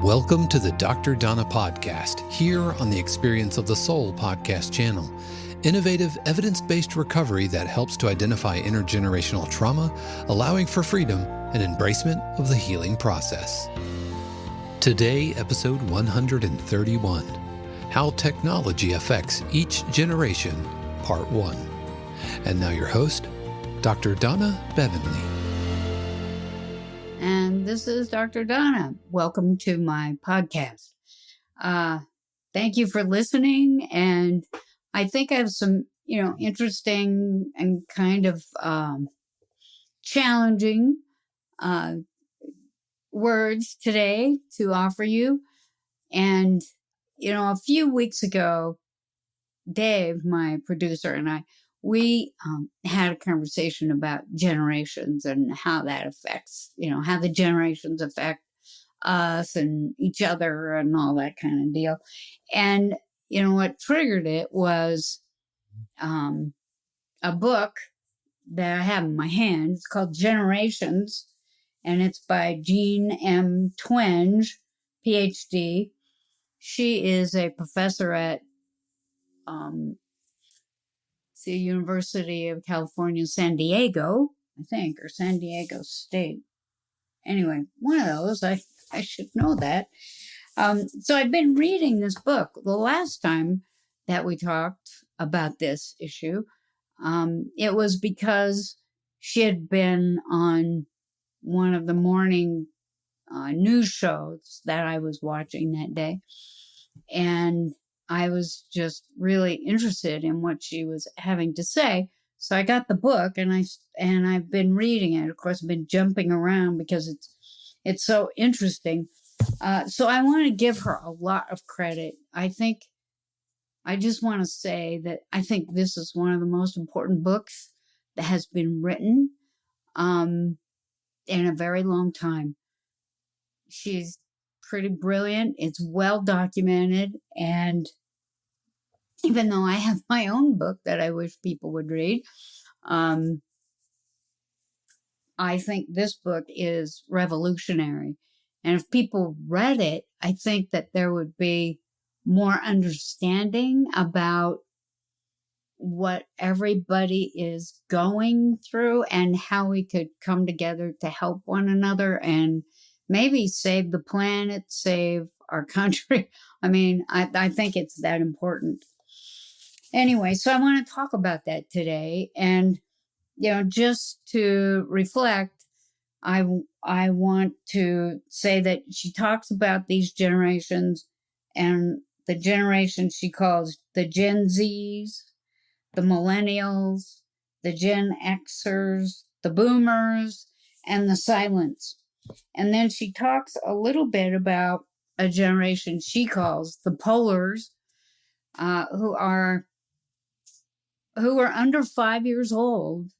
Welcome to the Dr. Donna podcast, here on the Experience of the Soul podcast channel. Innovative, evidence-based recovery that helps to identify intergenerational trauma, allowing for freedom and embracement of the healing process. Today, episode 131, How Technology Affects Each Generation, Part 1. And now your host, Dr. Donna Bevan-Lee. And this is Dr. Donna. Welcome to my podcast. Thank you for listening. And I think I have some, interesting and kind of challenging words today to offer you. And, a few weeks ago, Dave, my producer, and we had a conversation about generations and how that affects, how the generations affect us and each other and all that kind of deal. And, what triggered it was a book that I have in my hand. It's called Generations, and it's by Jean M. Twenge, PhD. She is a professor at the University of California, San Diego, I think, or San Diego State. Anyway, one of those. I should know that. So I've been reading this book. The last time that we talked about this issue, it was because she had been on one of the morning news shows that I was watching that day. And I was just really interested in what she was having to say. So I got the book and I've been reading it. Of course, I've been jumping around because it's so interesting. So I want to give her a lot of credit. I just want to say that I think this is one of the most important books that has been written in a very long time. She's pretty brilliant. It's well documented. And even though I have my own book that I wish people would read, I think this book is revolutionary. And if people read it, I think that there would be more understanding about what everybody is going through and how we could come together to help one another and maybe save the planet, save our country. I mean, I think it's that important. Anyway, so I want to talk about that today. And, just to reflect, I want to say that she talks about these generations and the generation she calls the Gen Zs, the Millennials, the Gen Xers, the Boomers, and the Silents. And then she talks a little bit about a generation she calls the Polars, who are under 5 years old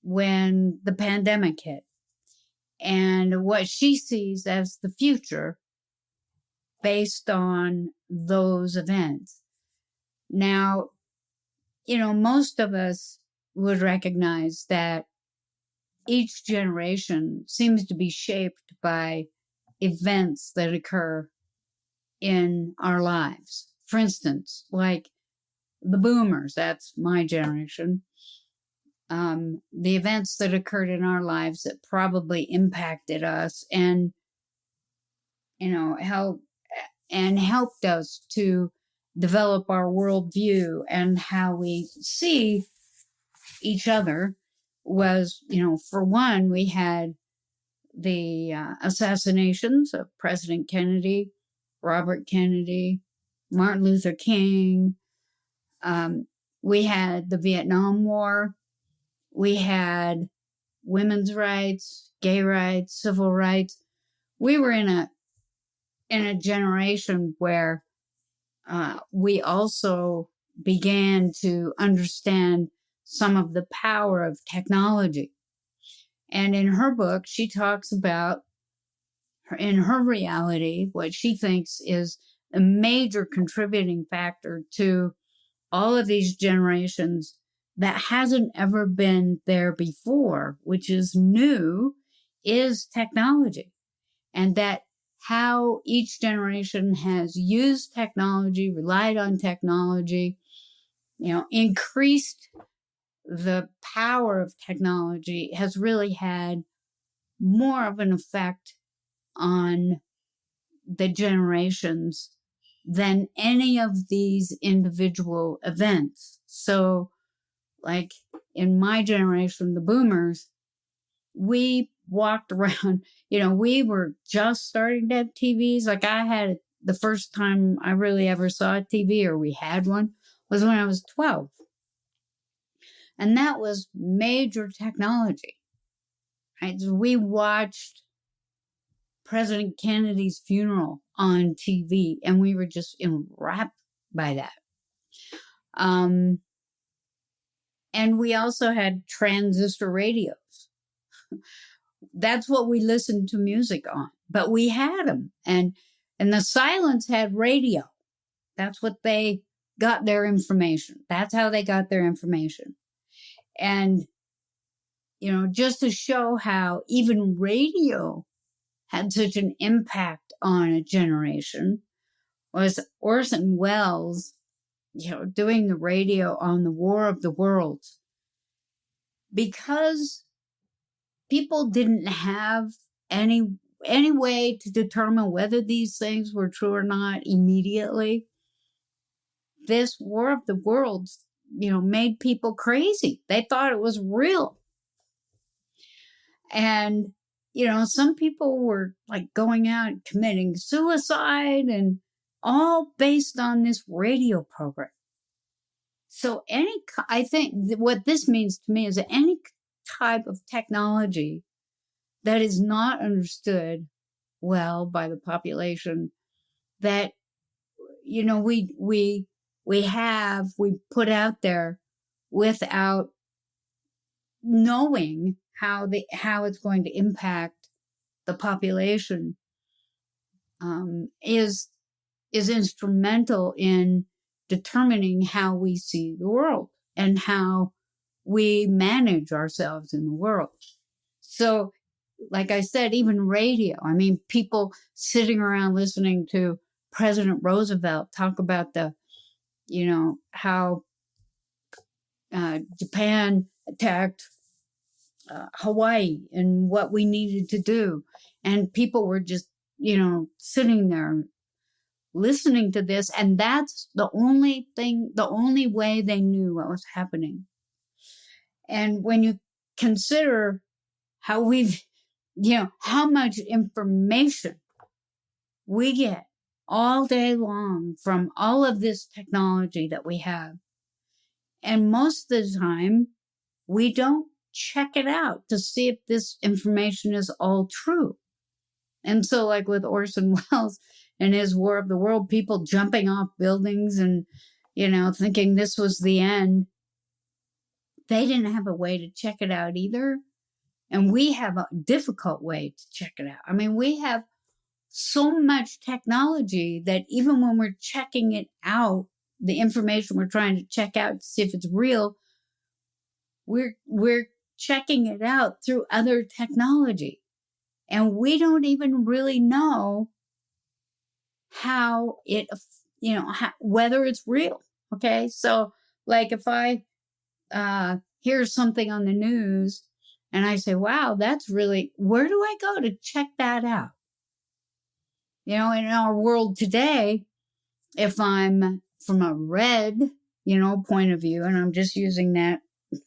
when the pandemic hit, and what she sees as the future based on those events. Now, most of us would recognize that each generation seems to be shaped by events that occur in our lives. For instance, like the boomers, that's my generation. The events that occurred in our lives that probably impacted us and, helped us to develop our worldview and how we see each other was, for one, we had the assassinations of President Kennedy, Robert Kennedy, Martin Luther King. We had the Vietnam War. We had women's rights, gay rights, civil rights. We were in a generation where we also began to understand some of the power of technology. And in her book, she talks about, in her reality, what she thinks is a major contributing factor to all of these generations that hasn't ever been there before, which is new, is technology. And that how each generation has used technology, relied on technology, increased the power of technology, has really had more of an effect on the generations than any of these individual events. So, like in my generation, the boomers, we walked around, we were just starting to have TVs. Like I had the first time I really ever saw a TV, or we had one, was when I was 12. And that was major technology. Right? So we watched President Kennedy's funeral on TV, and we were just enwrapped by that. And we also had transistor radios. That's what we listened to music on, but we had them. And the silence had radio. That's what they got their information. That's how they got their information. And, just to show how even radio had such an impact on a generation, was Orson Welles, doing the radio on the War of the Worlds. Because people didn't have any way to determine whether these things were true or not immediately, this War of the Worlds, made people crazy. They thought it was real. And, some people were like going out and committing suicide, and all based on this radio program. So I think what this means to me is that any type of technology that is not understood well by the population, that, we put out there without knowing how it's going to impact the population, is instrumental in determining how we see the world and how we manage ourselves in the world. So, like I said, even radio, people sitting around listening to President Roosevelt talk about how Japan attacked Hawaii and what we needed to do. And people were just, sitting there listening to this. And that's the only way they knew what was happening. And when you consider how how much information we get all day long from all of this technology that we have, and most of the time, we don't check it out to see if this information is all true. And so, like with Orson Welles and his War of the World, people jumping off buildings and, thinking this was the end, they didn't have a way to check it out either. And we have a difficult way to check it out. We have so much technology that even when we're checking it out, the information we're trying to check out to see if it's real, we're checking it out through other technology. And we don't even really know how it, whether it's real. Okay. So like if I hear something on the news and I say, wow, that's really, where do I go to check that out? In our world today, if I'm from a red, point of view, and I'm just using that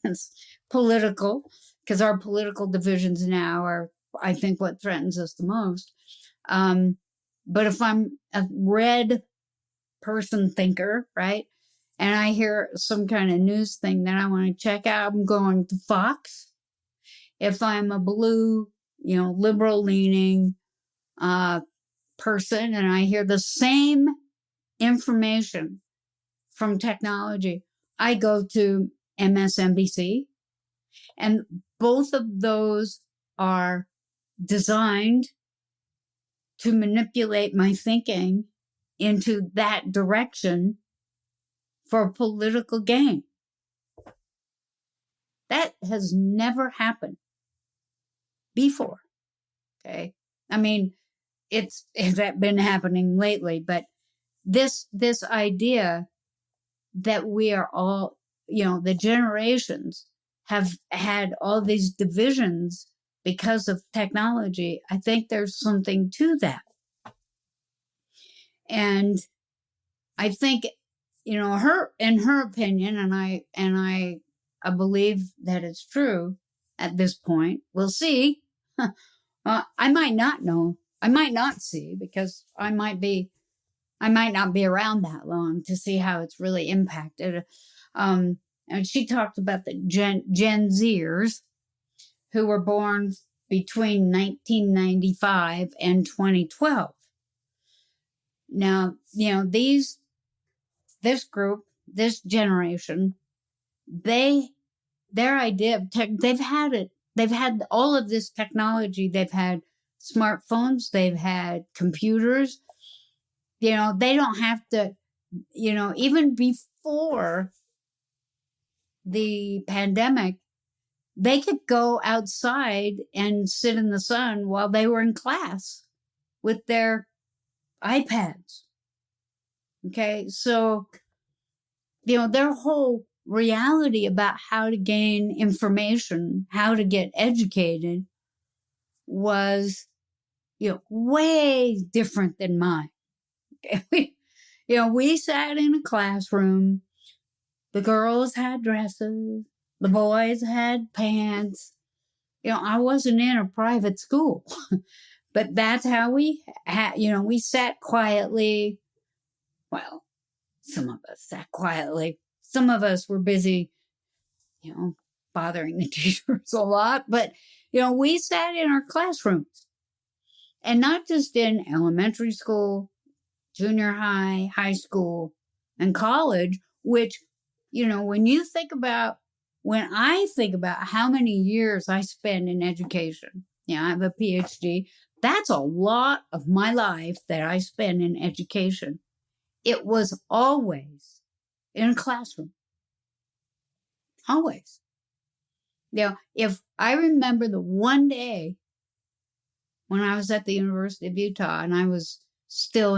as political, because our political divisions now are, I think, what threatens us the most. But if I'm a red person thinker, right, and I hear some kind of news thing that I want to check out, I'm going to Fox. If I'm a blue, liberal leaning person, and I hear the same information from technology, I go to MSNBC. And both of those are designed to manipulate my thinking into that direction for political gain. That has never happened before. Okay. it's been happening lately, but this idea that we are all, the generations have had all these divisions because of technology. I think there's something to that. And I think, in her opinion, and I believe that it's true at this point. We'll see. I might not know. I might not see, because I might not be around that long to see how it's really impacted. And she talked about the Gen Zers who were born between 1995 and 2012. Now, this group, this generation, their idea of they've had all of this technology. They've had smartphones, they've had computers. They don't have to, even before the pandemic, they could go outside and sit in the sun while they were in class with their iPads. Okay, so, their whole reality about how to gain information, how to get educated was, way different than mine. Okay? We sat in a classroom. The girls had dresses. The boys had pants. I wasn't in a private school, but that's how we had, we sat quietly. Well, some of us sat quietly. Some of us were busy, bothering the teachers a lot, but, we sat in our classrooms, and not just in elementary school, junior high, high school, and college, which, when I think about how many years I spend in education, I have a PhD, that's a lot of my life that I spend in education. It was always in a classroom. Always. If I remember the one day when I was at the University of Utah and I was still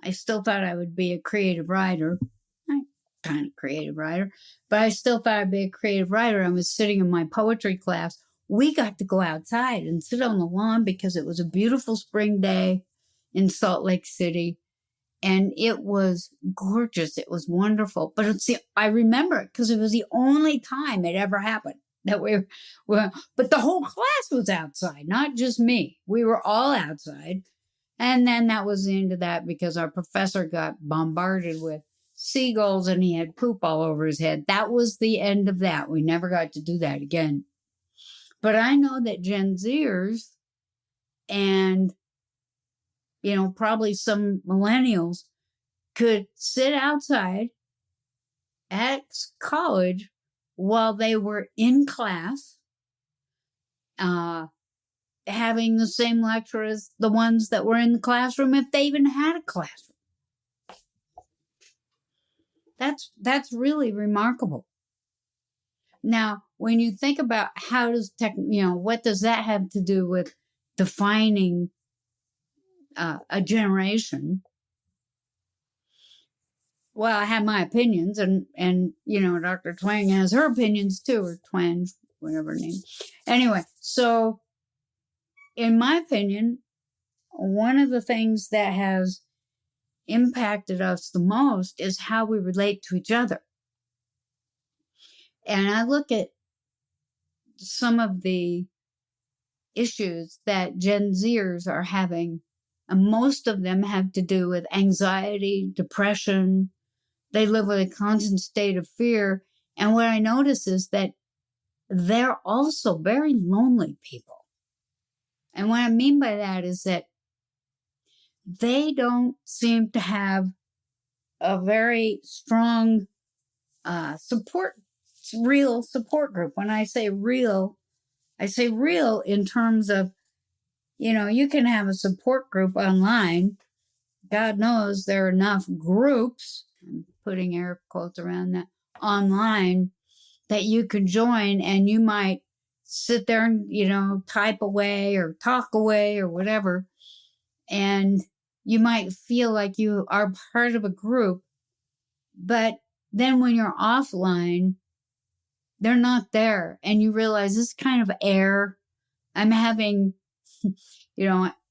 I still thought I would be a creative writer. I'm kind of creative writer, but I still thought I'd be a creative writer. I was sitting in my poetry class. We got to go outside and sit on the lawn because it was a beautiful spring day in Salt Lake City. And it was gorgeous. It was wonderful. But I remember it because it was the only time it ever happened that but the whole class was outside, not just me. We were all outside. And then that was the end of that because our professor got bombarded with seagulls and he had poop all over his head. That was the end of that. We never got to do that again. But I know that Gen Zers and probably some millennials could sit outside at college while they were in class, having the same lecture as the ones that were in the classroom if they even had a classroom. That's really remarkable. Now, when you think about how does what does that have to do with defining a generation? Well, I have my opinions, and Dr. Twenge has her opinions too, or Twenge, whatever her name. Anyway, so in my opinion, one of the things that has impacted us the most is how we relate to each other. And I look at some of the issues that Gen Zers are having, and most of them have to do with anxiety, depression. They live with a constant state of fear. And what I notice is that they're also very lonely people. And what I mean by that is that they don't seem to have a very strong real support group. When I say real in terms of, you can have a support group online. God knows there are enough groups, I'm putting air quotes around that, online that you can join, and you might sit there and, type away or talk away or whatever. And you might feel like you are part of a group, but then when you're offline, they're not there. And you realize this kind of air. I'm having,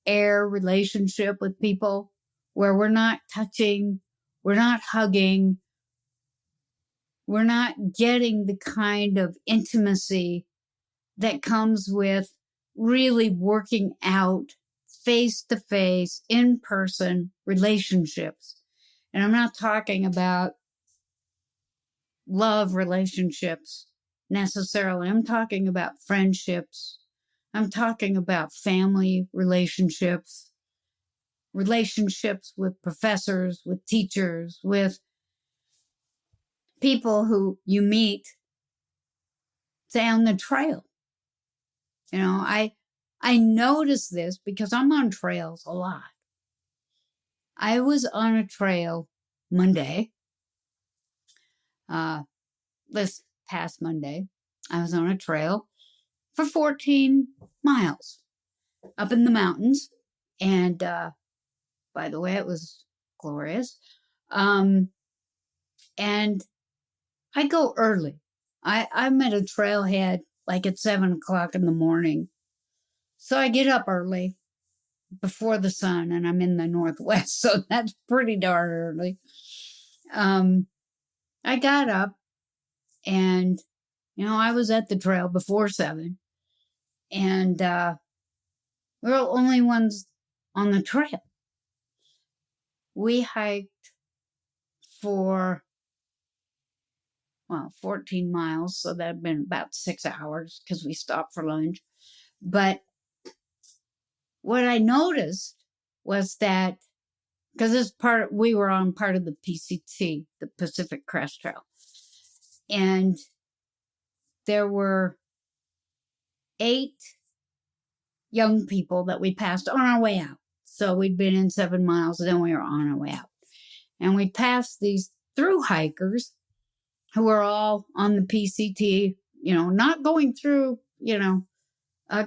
air relationship with people where we're not touching, we're not hugging, we're not getting the kind of intimacy that comes with really working out face-to-face, in-person relationships. And I'm not talking about love relationships necessarily. I'm talking about friendships. I'm talking about family relationships, relationships with professors, with teachers, with people who you meet, say, on the trail. I notice this because I'm on trails a lot. I was on a trail Monday, this past Monday. I was on a trail for 14 miles up in the mountains. And by the way, it was glorious. And I go early. I'm at a trailhead like at 7 o'clock in the morning. So I get up early before the sun, and I'm in the Northwest, so that's pretty darn early. I got up, and, I was at the trail before 7, and we were the only ones on the trail. We hiked for, 14 miles, so that had been about 6 hours because we stopped for lunch. But what I noticed was that, because we were on part of the PCT, the Pacific Crest Trail, and there were 8 young people that we passed on our way out. So we'd been in 7 miles, and then we were on our way out. And we passed these through hikers who were all on the PCT, not going through,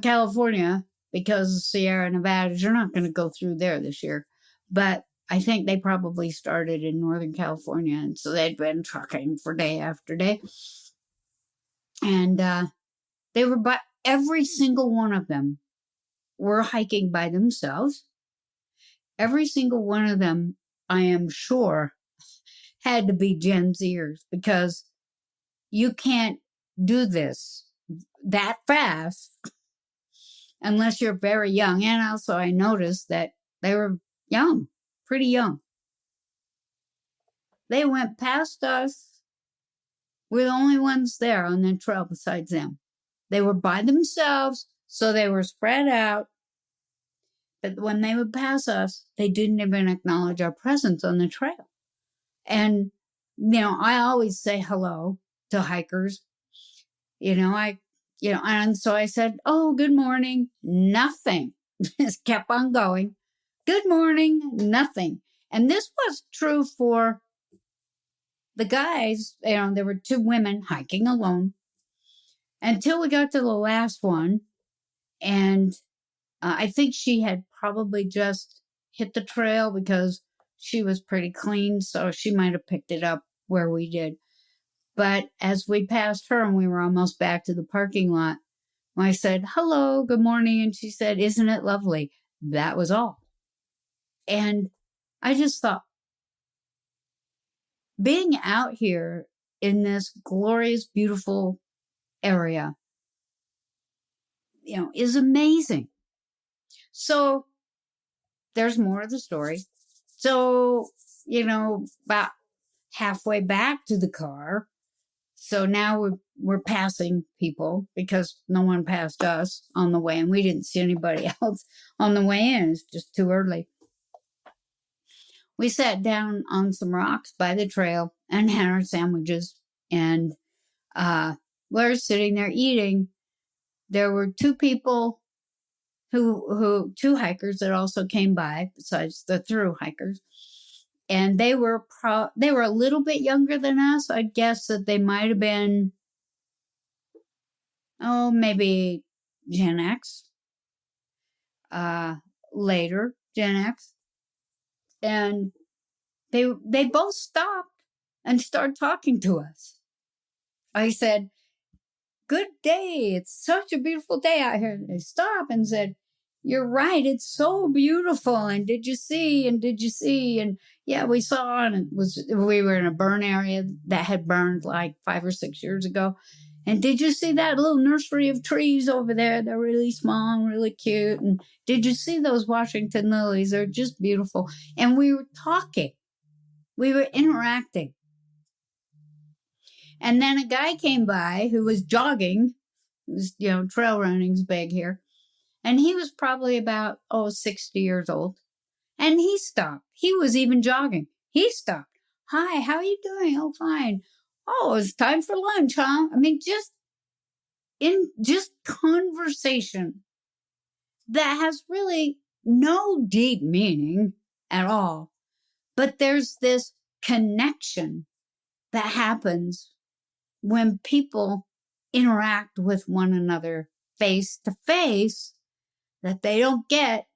California, because Sierra Nevada, you're not going to go through there this year. But I think they probably started in Northern California, and so they'd been trucking for day after day. And they were, but every single one of them were hiking by themselves. Every single one of them, I am sure, had to be Gen Zers, because you can't do this that fast unless you're very young. And also I noticed that they were young, pretty young. They went past us. We're the only ones there on the trail besides them. They were by themselves, so they were spread out. But when they would pass us, they didn't even acknowledge our presence on the trail. And, I always say hello to hikers. And so I said, "Oh, good morning." Nothing. Just kept on going. Good morning. Nothing. And this was true for the guys. There were 2 women hiking alone until we got to the last one. And I think she had probably just hit the trail because she was pretty clean. So she might have picked it up where we did. But as we passed her and we were almost back to the parking lot, I said, "Hello, good morning." And she said, "Isn't it lovely?" That was all. And I just thought, being out here in this glorious, beautiful area, is amazing. So there's more of the story. So, about halfway back to the car. So now we're passing people because no one passed us on the way, and we didn't see anybody else on the way in. It's just too early. We sat down on some rocks by the trail and had our sandwiches, and we're sitting there eating. There were 2 people 2 hikers that also came by besides the through hikers. And they were a little bit younger than us. I'd guess that they might have been maybe Gen X, later Gen X. And they both stopped and started talking to us. I said, "Good day. It's such a beautiful day out here." They stopped and said, "You're right. It's so beautiful. And did you see? And did you see?" And yeah, we saw. And we were in a burn area that had burned like 5 or 6 years ago. And did you see that little nursery of trees over there? They're really small and really cute. And did you see those Washington lilies? They're just beautiful. And we were talking. We were interacting. And then a guy came by who was jogging. It was, trail running's big here. And he was probably about, 60 years old. And he stopped. He was even jogging. He stopped. "Hi, how are you doing?" "Oh, fine." "Oh, it's time for lunch, huh?" I mean, just conversation that has really no deep meaning at all. But there's this connection that happens when people interact with one another face to face that they don't get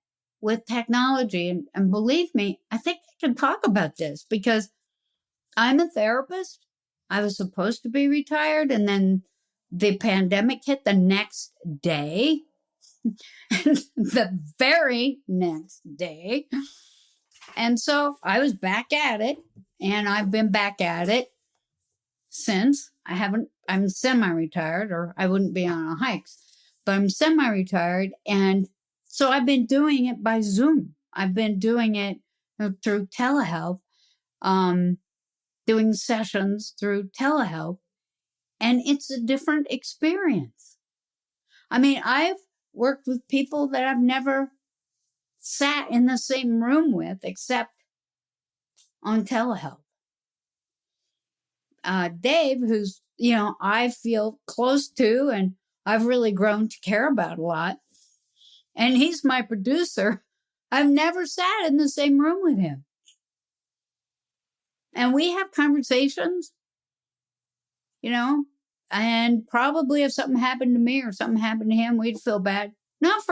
with technology. And believe me, I think I can talk about this because I'm a therapist. I was supposed to be retired, and then the pandemic hit the next day. The very next day. And so I was back at it, and I've been back at it since. I'm semi-retired, or I wouldn't be on hikes, but I'm semi-retired. And so I've been doing it by Zoom. I've been doing it through telehealth, doing sessions through telehealth, and it's a different experience. I mean, I've worked with people that I've never sat in the same room with except on telehealth. Dave, who's, I feel close to and I've really grown to care about a lot, and he's my producer. I've never sat in the same room with him. And we have conversations, and probably if something happened to me or something happened to him, we'd feel bad. Not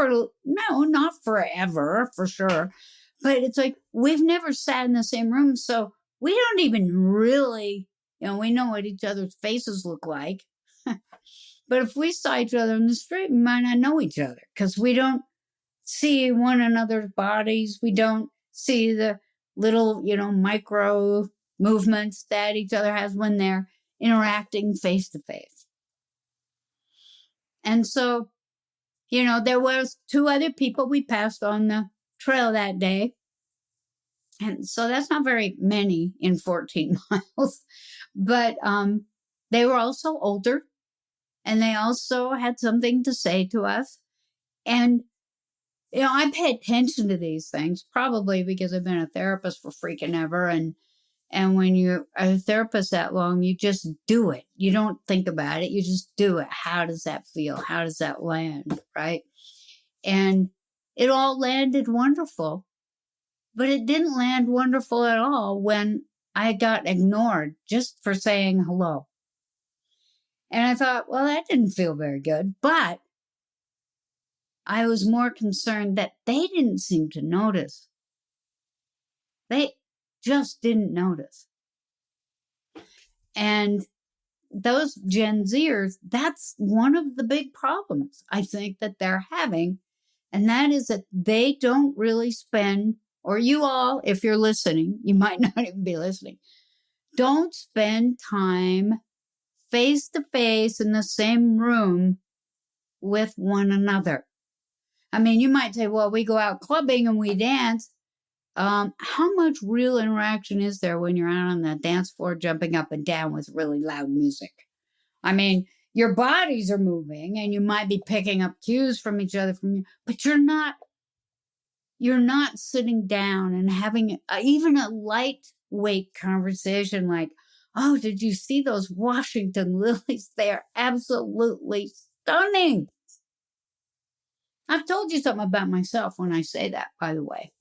forever, for sure. But it's like, we've never sat in the same room, so we don't even really, we know what each other's faces look like. But if we saw each other in the street, we might not know each other because we don't see one another's bodies. We don't see the little, micro movements that each other has when they're interacting face to face. And so, there was 2 other people we passed on the trail that day. And so that's not very many in 14 miles. But they were also older, and they also had something to say to us. And, I pay attention to these things, probably because I've been a therapist for freaking ever. And when you're a therapist that long, you just do it. You don't think about it. You just do it. How does that feel? How does that land? Right? And it all landed wonderful. But it didn't land wonderful at all when I got ignored just for saying hello. And I thought, well, that didn't feel very good. But I was more concerned that they didn't seem to notice. They just didn't notice. And those Gen Zers, that's one of the big problems I think that they're having. And that is that they don't really spend, or you all, if you're listening, you might not even be listening, don't spend time face to face in the same room with one another. I mean, you might say, well, we go out clubbing and we dance. How much real interaction is there when you're out on the dance floor jumping up and down with really loud music? I mean, your bodies are moving and you might be picking up cues from each other, but you're not sitting down and having even a lightweight conversation like, oh, did you see those Washington lilies? They are absolutely stunning. I've told you something about myself when I say that, by the way.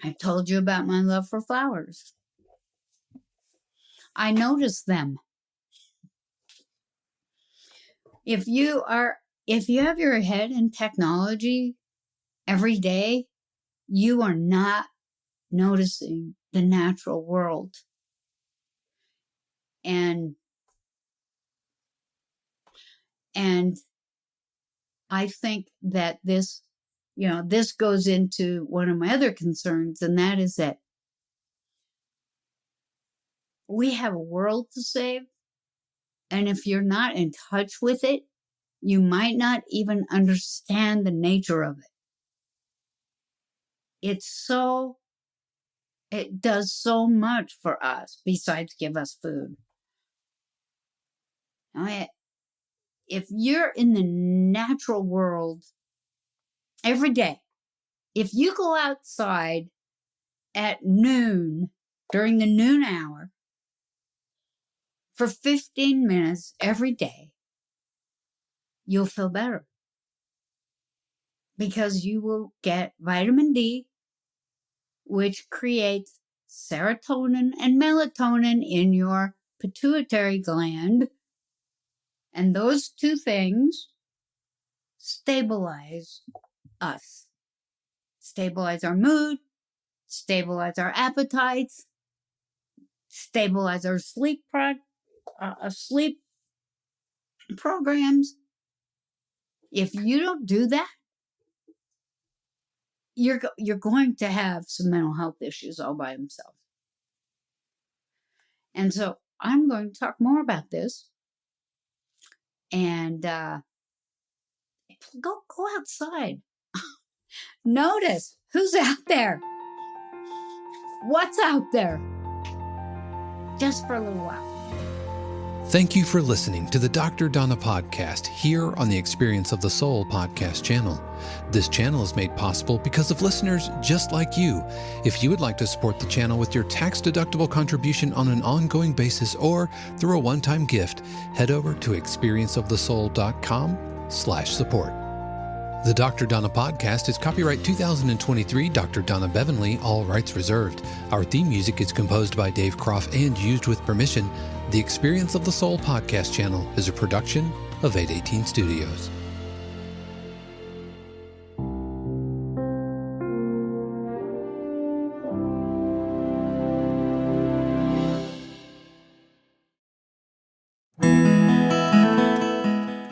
I've told you about my love for flowers. I notice them. If you have your head in technology every day, you are not noticing the natural world. And I think that this goes into one of my other concerns, and that is that we have a world to save. And if you're not in touch with it, you might not even understand the nature of it. It does so much for us besides give us food. If you're in the natural world every day, if you go outside at noon, during the noon hour, for 15 minutes every day, you'll feel better. Because you will get vitamin D, which creates serotonin and melatonin in your pituitary gland. And those two things stabilize us. Stabilize our mood, stabilize our appetites, stabilize our sleep programs. If you don't do that, you're going to have some mental health issues all by themselves. And so I'm going to talk more about this. And go outside. Notice who's out there. What's out there? Just for a little while. Thank you for listening to the Dr. Donna podcast here on the Experience of the Soul podcast channel. This channel is made possible because of listeners just like you. If you would like to support the channel with your tax-deductible contribution on an ongoing basis or through a one-time gift, head over to experienceofthesoul.com/support. The Dr. Donna podcast is copyright 2023 Dr. Donna Bevan-Lee, all rights reserved. Our theme music is composed by Dave Croft and used with permission. The Experience of the Soul podcast channel is a production of 818 Studios.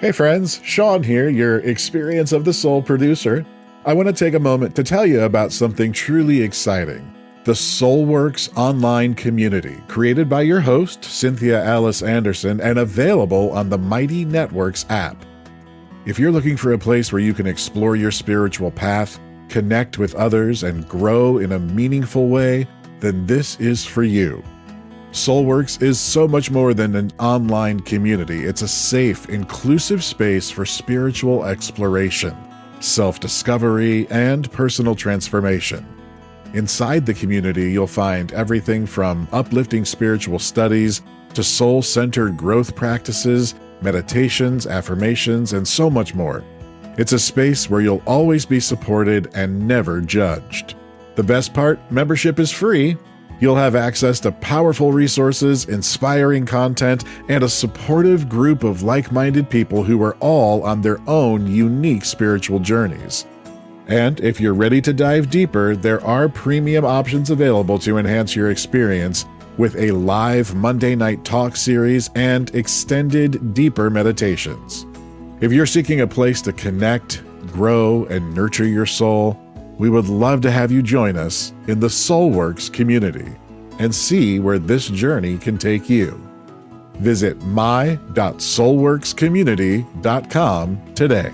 Hey friends, Sean here, your Experience of the Soul producer. I want to take a moment to tell you about something truly exciting. The SoulWorks online community, created by your host, Cynthia Alice Anderson, and available on the Mighty Networks app. If you're looking for a place where you can explore your spiritual path, connect with others, and grow in a meaningful way, then this is for you. SoulWorks is so much more than an online community. It's a safe, inclusive space for spiritual exploration, self-discovery, and personal transformation. Inside the community, you'll find everything from uplifting spiritual studies to soul-centered growth practices, meditations, affirmations, and so much more. It's a space where you'll always be supported and never judged. The best part, membership is free. You'll have access to powerful resources, inspiring content, and a supportive group of like-minded people who are all on their own unique spiritual journeys. And if you're ready to dive deeper, there are premium options available to enhance your experience with a live Monday night talk series and extended, deeper meditations. If you're seeking a place to connect, grow, and nurture your soul, we would love to have you join us in the SoulWorks community and see where this journey can take you. Visit my.soulworkscommunity.com today.